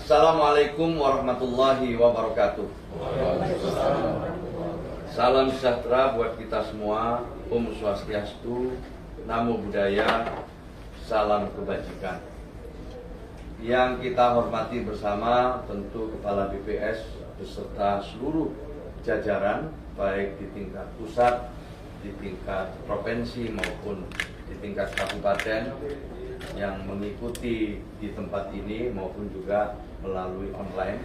Assalamualaikum warahmatullahi wabarakatuh. Salam sejahtera buat kita semua. Om Swastiastu, Namo Buddhaya, salam kebajikan. Yang kita hormati bersama tentu Kepala BPS beserta seluruh jajaran, baik di tingkat pusat, di tingkat provinsi maupun di tingkat kabupaten yang mengikuti di tempat ini maupun juga melalui online.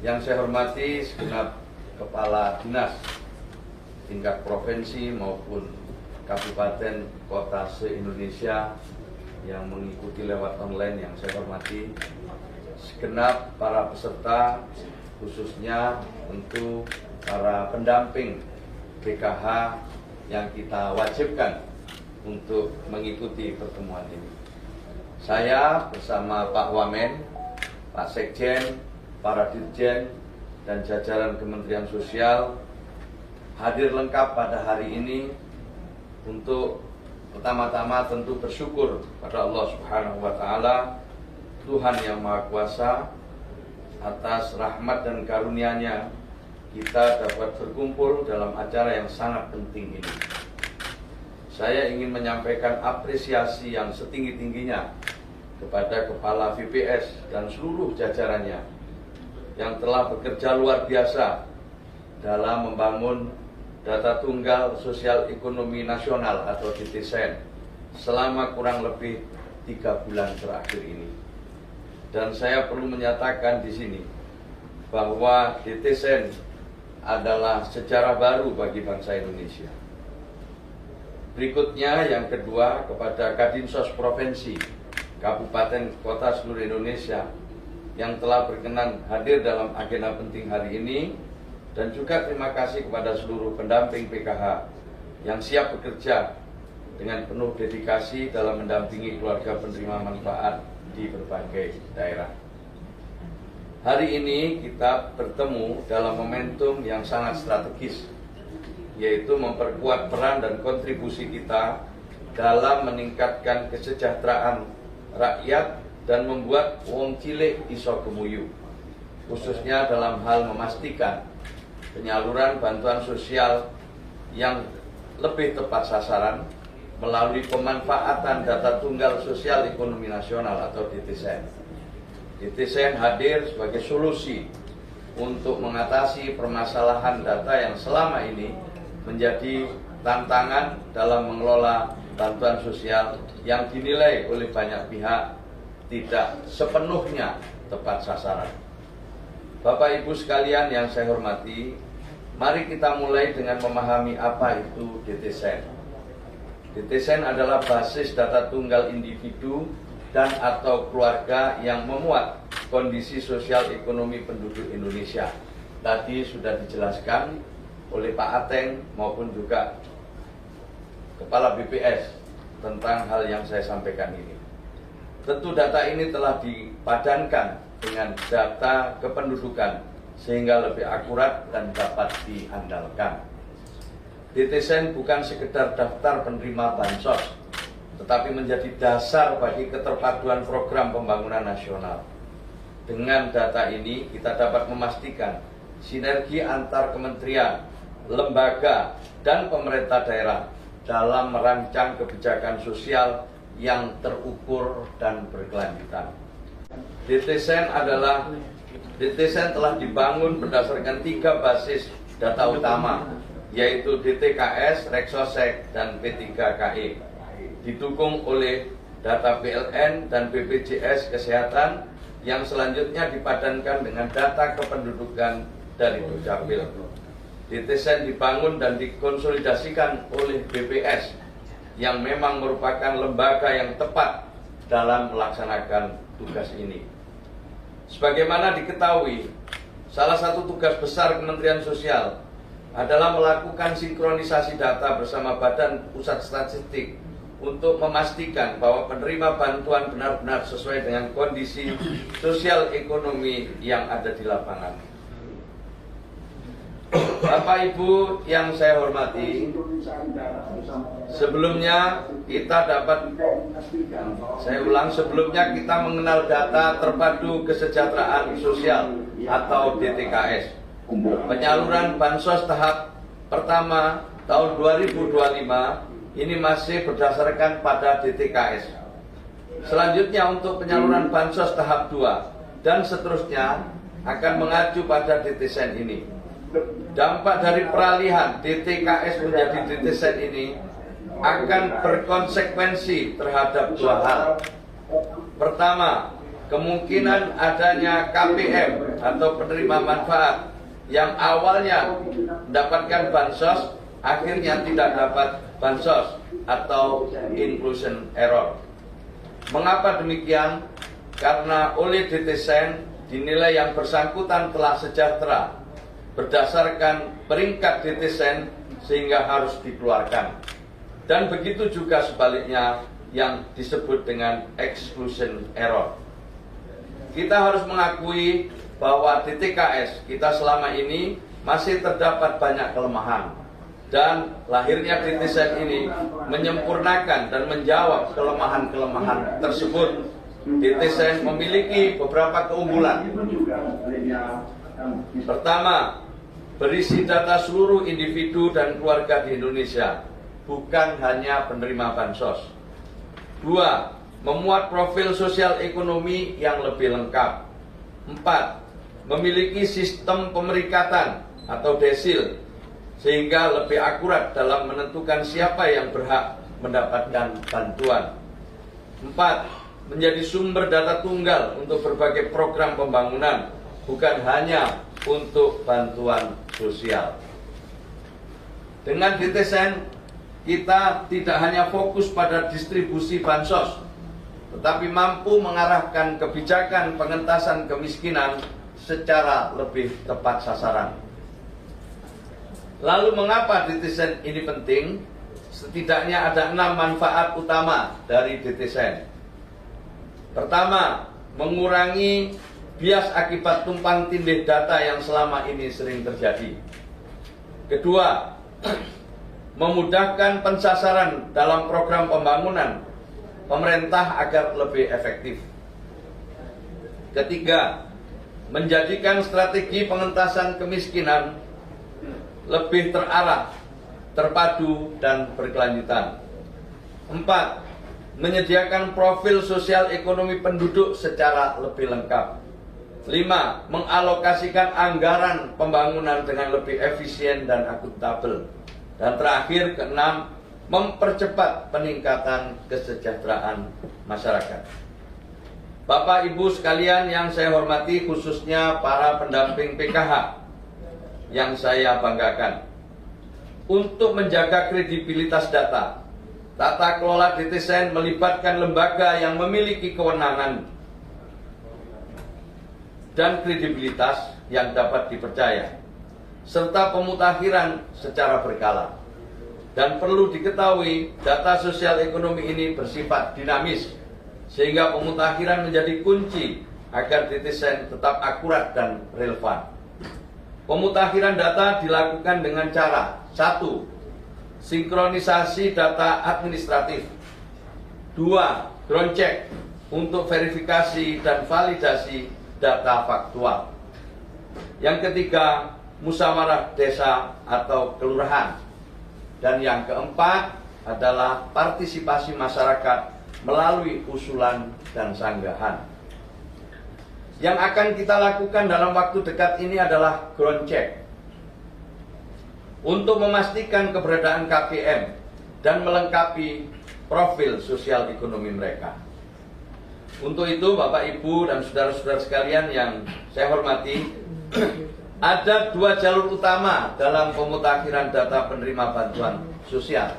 Yang saya hormati segenap kepala dinas tingkat provinsi maupun kabupaten kota se-Indonesia yang mengikuti lewat online, yang saya hormati segenap para peserta, khususnya tentu para pendamping PKH yang kita wajibkan untuk mengikuti pertemuan ini. Saya bersama Pak Wamen, Pak Sekjen, para Dirjen, dan jajaran Kementerian Sosial hadir lengkap pada hari ini untuk pertama-tama tentu bersyukur pada Allah Subhanahu wa Ta'ala, Tuhan yang Maha Kuasa, atas rahmat dan karunia-Nya kita dapat berkumpul dalam acara yang sangat penting ini. Saya ingin menyampaikan apresiasi yang setinggi-tingginya kepada Kepala BPS dan seluruh jajarannya yang telah bekerja luar biasa dalam membangun Data Tunggal Sosial Ekonomi Nasional atau DTSN selama kurang lebih 3 bulan terakhir ini. Dan saya perlu menyatakan di sini bahwa DTSN adalah sejarah baru bagi bangsa Indonesia. Berikutnya yang kedua, kepada Kadinsos Provinsi, Kabupaten, Kota seluruh Indonesia yang telah berkenan hadir dalam agenda penting hari ini, dan juga terima kasih kepada seluruh pendamping PKH yang siap bekerja dengan penuh dedikasi dalam mendampingi keluarga penerima manfaat di berbagai daerah. Hari ini kita bertemu dalam momentum yang sangat strategis, yaitu memperkuat peran dan kontribusi kita dalam meningkatkan kesejahteraan rakyat dan membuat wong cilik iso gemuyu, khususnya dalam hal memastikan penyaluran bantuan sosial yang lebih tepat sasaran melalui pemanfaatan Data Tunggal Sosial Ekonomi Nasional atau DTSN. DTSN hadir sebagai solusi untuk mengatasi permasalahan data yang selama ini menjadi tantangan dalam mengelola bantuan sosial yang dinilai oleh banyak pihak tidak sepenuhnya tepat sasaran. Bapak Ibu sekalian yang saya hormati, mari kita mulai dengan memahami apa itu DTSN. DTSN adalah basis data tunggal individu dan atau keluarga yang memuat kondisi sosial ekonomi penduduk Indonesia. Tadi sudah dijelaskan oleh Pak Ateng maupun juga Kepala BPS tentang hal yang saya sampaikan ini. Tentu data ini telah dipadankan dengan data kependudukan sehingga lebih akurat dan dapat diandalkan. DTSN bukan sekedar daftar penerima bansos, tetapi menjadi dasar bagi keterpaduan program pembangunan nasional. Dengan data ini kita dapat memastikan sinergi antar kementerian, lembaga, dan pemerintah daerah dalam merancang kebijakan sosial yang terukur dan berkelanjutan. DTSN telah dibangun berdasarkan 3 basis data utama, yaitu DTKS, Reksosek, dan P3KE, didukung oleh data PLN dan BPJS Kesehatan yang selanjutnya dipadankan dengan data kependudukan dari Dukcapil. DTSN dibangun dan dikonsolidasikan oleh BPS yang memang merupakan lembaga yang tepat dalam melaksanakan tugas ini. Sebagaimana diketahui, salah satu tugas besar Kementerian Sosial adalah melakukan sinkronisasi data bersama Badan Pusat Statistik untuk memastikan bahwa penerima bantuan benar-benar sesuai dengan kondisi sosial ekonomi yang ada di lapangan. Bapak Ibu yang saya hormati, sebelumnya kita sebelumnya kita mengenal data terpadu kesejahteraan sosial atau DTKS. Penyaluran bansos tahap pertama tahun 2025 ini masih berdasarkan pada DTKS. Selanjutnya untuk penyaluran bansos tahap 2 dan seterusnya akan mengacu pada DTSEN ini. Dampak dari peralihan DTKS menjadi DTSEN ini akan berkonsekuensi terhadap dua hal. Pertama, kemungkinan adanya KPM atau penerima manfaat yang awalnya mendapatkan bansos akhirnya tidak dapat bansos atau inclusion error. Mengapa demikian? Karena oleh DTSEN dinilai yang bersangkutan telah sejahtera berdasarkan peringkat DTSEN sehingga harus dikeluarkan. Dan begitu juga sebaliknya yang disebut dengan exclusion error. Kita harus mengakui bahwa DTKS kita selama ini masih terdapat banyak kelemahan. Dan lahirnya DTSEN ini menyempurnakan dan menjawab kelemahan-kelemahan tersebut. DTSEN memiliki beberapa keunggulan. Pertama, berisi data seluruh individu dan keluarga di Indonesia, bukan hanya penerima bansos. 2. Memuat profil sosial ekonomi yang lebih lengkap. 4. Memiliki sistem pemerikatan atau desil, sehingga lebih akurat dalam menentukan siapa yang berhak mendapatkan bantuan. 4. Menjadi sumber data tunggal untuk berbagai program pembangunan, bukan hanya untuk bantuan sosial. Dengan DTSEN, kita tidak hanya fokus pada distribusi bansos, tetapi mampu mengarahkan kebijakan pengentasan kemiskinan secara lebih tepat sasaran. Lalu mengapa DTSEN ini penting? Setidaknya ada 6 manfaat utama dari DTSEN. Pertama, mengurangi bias akibat tumpang tindih data yang selama ini sering terjadi. Kedua, memudahkan pensasaran dalam program pembangunan pemerintah agar lebih efektif. Ketiga, menjadikan strategi pengentasan kemiskinan lebih terarah, terpadu, dan berkelanjutan. 4. Menyediakan profil sosial ekonomi penduduk secara lebih lengkap. 5. Mengalokasikan anggaran pembangunan dengan lebih efisien dan akuntabel. Dan terakhir, keenam, mempercepat peningkatan kesejahteraan masyarakat. Bapak Ibu sekalian yang saya hormati, khususnya para pendamping PKH yang saya banggakan. Untuk menjaga kredibilitas data, tata kelola DTSEN melibatkan lembaga yang memiliki kewenangan dan kredibilitas yang dapat dipercaya, serta pemutakhiran secara berkala. Dan perlu diketahui, data sosial ekonomi ini bersifat dinamis, sehingga pemutakhiran menjadi kunci agar DTSEN tetap akurat dan relevan. Pemutakhiran data dilakukan dengan cara: 1. Sinkronisasi data administratif. 2. Ground check untuk verifikasi dan validasi data faktual. Yang ketiga, musyawarah desa atau kelurahan. Dan yang keempat adalah partisipasi masyarakat melalui usulan dan sanggahan. Yang akan kita lakukan dalam waktu dekat ini adalah ground check untuk memastikan keberadaan KPM dan melengkapi profil sosial ekonomi mereka. Untuk itu, Bapak, Ibu, dan saudara-saudara sekalian yang saya hormati, ada 2 jalur utama dalam pemutakhiran data penerima bantuan sosial.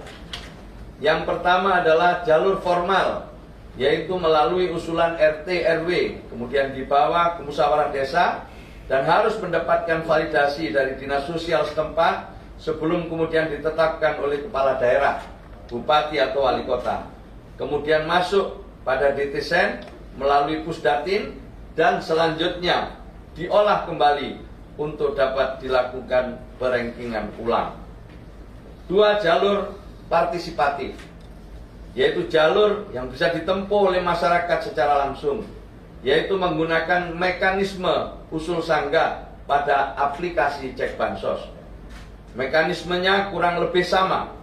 Yang pertama adalah jalur formal, yaitu melalui usulan RT RW, kemudian dibawa ke musyawarah desa dan harus mendapatkan validasi dari dinas sosial setempat sebelum kemudian ditetapkan oleh kepala daerah, bupati atau wali kota. Kemudian masuk pada DTSEN melalui Pusdatin dan selanjutnya diolah kembali untuk dapat dilakukan perengkingan ulang. 2 jalur partisipatif, yaitu jalur yang bisa ditempuh oleh masyarakat secara langsung, yaitu menggunakan mekanisme usul sanggah pada aplikasi Cek Bansos. Mekanismenya kurang lebih sama.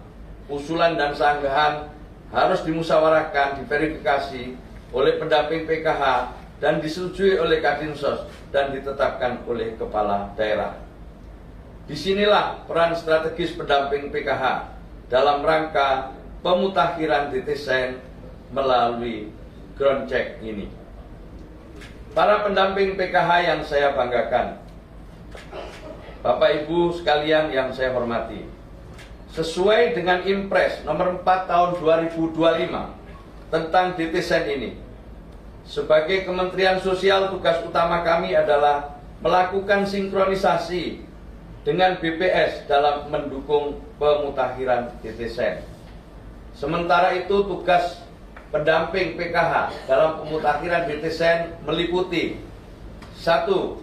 Usulan dan sanggahan harus dimusyawarahkan, diverifikasi oleh pendamping PKH dan disetujui oleh Kadinsos dan ditetapkan oleh kepala daerah. Disinilah peran strategis pendamping PKH dalam rangka pemutakhiran DTSEN melalui ground check ini. Para pendamping PKH yang saya banggakan, Bapak Ibu sekalian yang saya hormati, sesuai dengan Impres nomor 4 tahun 2025 tentang DTSEN ini, sebagai Kementerian Sosial, tugas utama kami adalah melakukan sinkronisasi dengan BPS dalam mendukung pemutakhiran DTSEN. Sementara itu, tugas pendamping PKH dalam pemutakhiran DTSEN meliputi 1.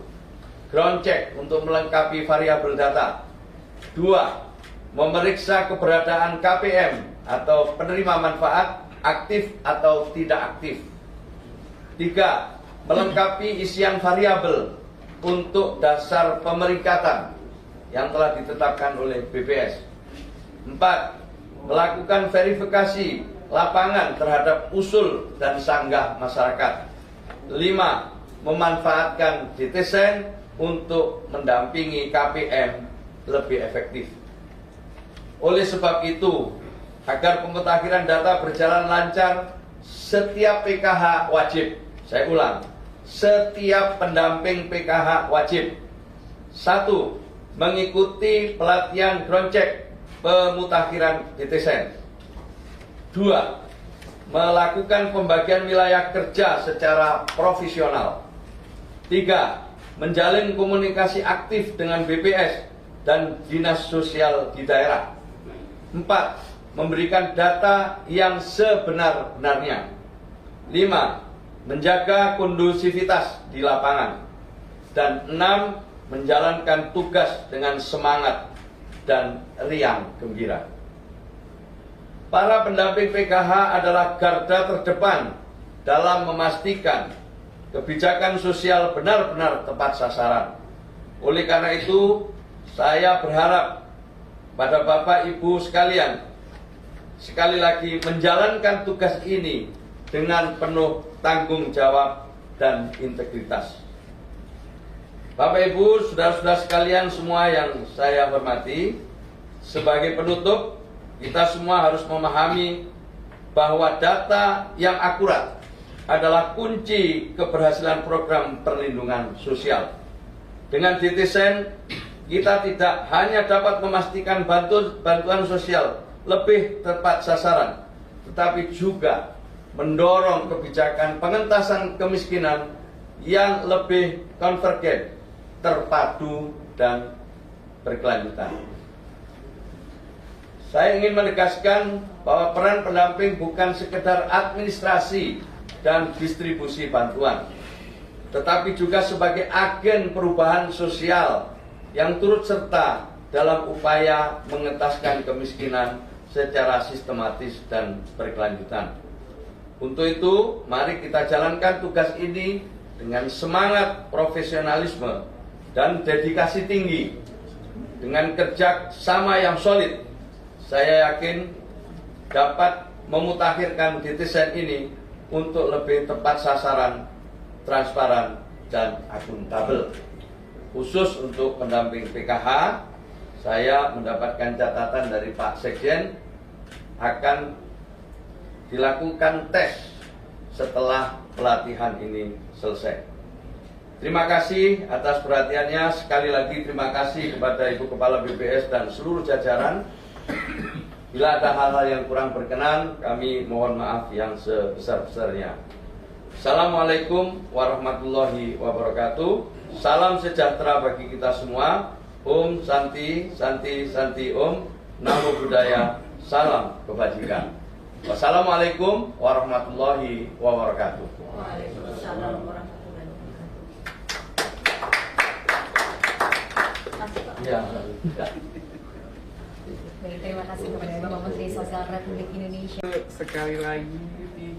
Ground check untuk melengkapi variabel data. 2. Memeriksa keberadaan KPM atau penerima manfaat aktif atau tidak aktif. 3. Melengkapi isian variabel untuk dasar pemeringkatan yang telah ditetapkan oleh BPS. 4. Melakukan verifikasi lapangan terhadap usul dan sanggah masyarakat. 5. Memanfaatkan DTSEN untuk mendampingi KPM lebih efektif. Oleh sebab itu, agar pemutakhiran data berjalan lancar, setiap PKH wajib, saya ulang, setiap pendamping PKH wajib 1. Mengikuti pelatihan ground check pemutakhiran DTSEN. 2. Melakukan pembagian wilayah kerja secara profesional. 3. Menjalin komunikasi aktif dengan BPS dan dinas sosial di daerah. 4. Memberikan data yang sebenar-benarnya. 5. Menjaga kondusivitas di lapangan. Dan 6. Menjalankan tugas dengan semangat dan riang gembira. Para pendamping PKH adalah garda terdepan dalam memastikan kebijakan sosial benar-benar tepat sasaran. Oleh karena itu, saya berharap pada Bapak Ibu sekalian, sekali lagi menjalankan tugas ini dengan penuh tanggung jawab dan integritas. Bapak Ibu, saudara-saudara sekalian semua yang saya hormati, sebagai penutup, kita semua harus memahami bahwa data yang akurat adalah kunci keberhasilan program perlindungan sosial. Dengan DTSEN, kita tidak hanya dapat memastikan bantuan sosial lebih tepat sasaran, tetapi juga mendorong kebijakan pengentasan kemiskinan yang lebih konvergen, terpadu, dan berkelanjutan. Saya ingin menegaskan bahwa peran pendamping bukan sekedar administrasi dan distribusi bantuan, tetapi juga sebagai agen perubahan sosial yang turut serta dalam upaya mengentaskan kemiskinan secara sistematis dan berkelanjutan. Untuk itu, mari kita jalankan tugas ini dengan semangat profesionalisme dan dedikasi tinggi. Dengan kerja sama yang solid, saya yakin dapat memutakhirkan DTSEN ini untuk lebih tepat sasaran, transparan, dan akuntabel. Khusus untuk pendamping PKH, saya mendapatkan catatan dari Pak Sekjen akan dilakukan tes setelah pelatihan ini selesai. Terima kasih atas perhatiannya. Sekali lagi terima kasih kepada Ibu Kepala BPS dan seluruh jajaran. Bila ada hal-hal yang kurang berkenan, kami mohon maaf yang sebesar-besarnya. Assalamualaikum warahmatullahi wabarakatuh. Salam sejahtera bagi kita semua. Om Santi, Santi, Santi Om. Namo Buddhaya. Salam kebajikan. Wassalamualaikum warahmatullahi wabarakatuh. Waalaikumsalam warahmatullahi wabarakatuh. Ya. Baik, terima kasih kepada Bapak Menteri Sosial Republik Indonesia. Sekali lagi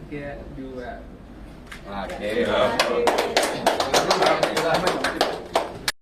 3, 2. Oke.